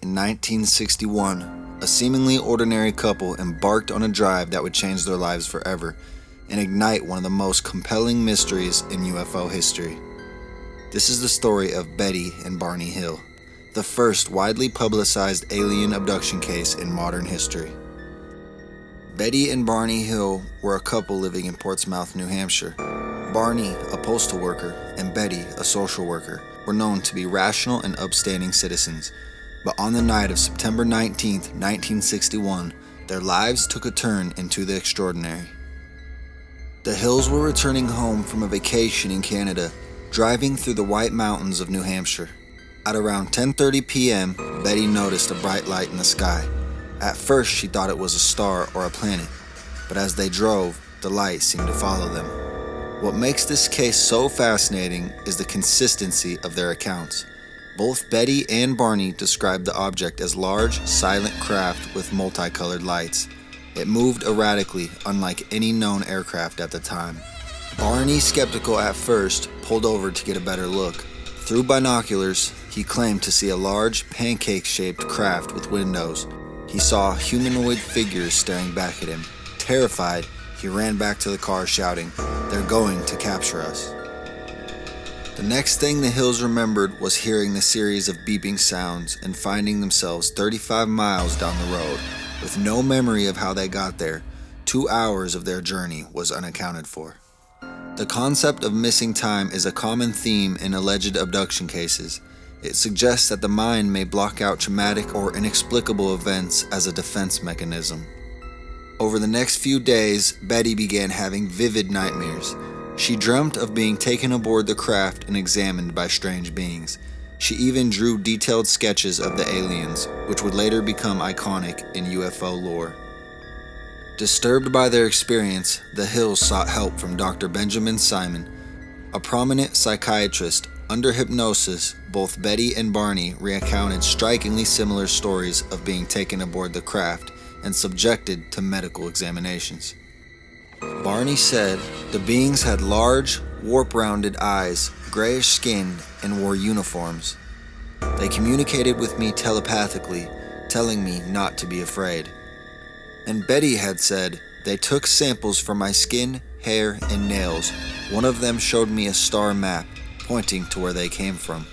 in 1961, a seemingly ordinary couple embarked on a drive that would change their lives forever and ignite one of the most compelling mysteries in UFO history. This is the story of Betty and Barney Hill, the first widely publicized alien abduction case in modern history. Betty and Barney Hill were a couple living in Portsmouth, New Hampshire. Barney, a postal worker, and Betty, a social worker, were known to be rational and upstanding citizens. But on the night of September 19, 1961, their lives took a turn into the extraordinary. The Hills were returning home from a vacation in Canada, driving through the White Mountains of New Hampshire. At around 10:30 p.m., Betty noticed a bright light in the sky. At first, she thought it was a star or a planet, but as they drove, the light seemed to follow them. What makes this case so fascinating is the consistency of their accounts. Both Betty and Barney described the object as large, silent craft with multicolored lights. It moved erratically, unlike any known aircraft at the time. Barney, skeptical at first, pulled over to get a better look. Through binoculars, he claimed to see a large, pancake-shaped craft with windows. He saw humanoid figures staring back at him. Terrified, he ran back to the car shouting, "They're going to capture us." The next thing the Hills remembered was hearing the series of beeping sounds and finding themselves 35 miles down the road. With no memory of how they got there, 2 hours of their journey was unaccounted for. The concept of missing time is a common theme in alleged abduction cases. It suggests that the mind may block out traumatic or inexplicable events as a defense mechanism. Over the next few days, Betty began having vivid nightmares. She dreamt of being taken aboard the craft and examined by strange beings. She even drew detailed sketches of the aliens, which would later become iconic in UFO lore. Disturbed by their experience, the Hills sought help from Dr. Benjamin Simon, a prominent psychiatrist. Under hypnosis, both Betty and Barney recounted strikingly similar stories of being taken aboard the craft and subjected to medical examinations. Barney said the beings had large, warp-rounded eyes, grayish skin, and wore uniforms. They communicated with me telepathically, telling me not to be afraid. And Betty had said they took samples from my skin, hair, and nails. One of them showed me a star map, pointing to where they came from.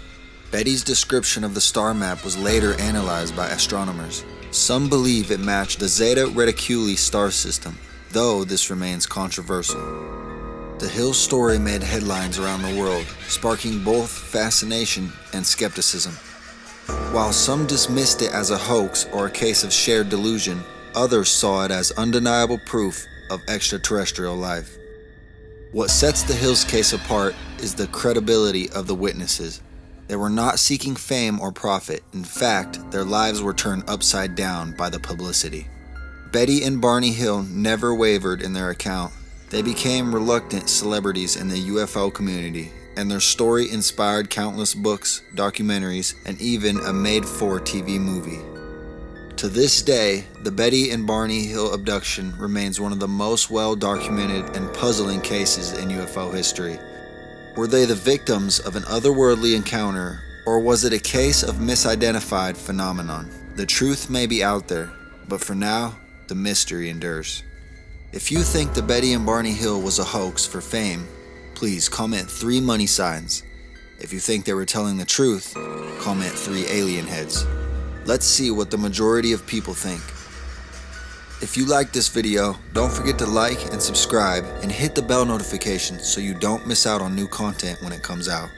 Betty's description of the star map was later analyzed by astronomers. Some believe it matched the Zeta Reticuli star system, though this remains controversial. The Hills story made headlines around the world, sparking both fascination and skepticism. While some dismissed it as a hoax or a case of shared delusion, others saw it as undeniable proof of extraterrestrial life. What sets the Hills case apart is the credibility of the witnesses. They were not seeking fame or profit. In fact, their lives were turned upside down by the publicity. Betty and Barney Hill never wavered in their account. They became reluctant celebrities in the UFO community, and their story inspired countless books, documentaries, and even a made-for-TV movie. To this day, the Betty and Barney Hill abduction remains one of the most well-documented and puzzling cases in UFO history. Were they the victims of an otherworldly encounter, or was it a case of misidentified phenomenon? The truth may be out there, but for now, the mystery endures. If you think the Betty and Barney Hill was a hoax for fame, please comment 3 money signs. If you think they were telling the truth, comment 3 alien heads. Let's see what the majority of people think. If you like this video, don't forget to like and subscribe and hit the bell notification so you don't miss out on new content when it comes out.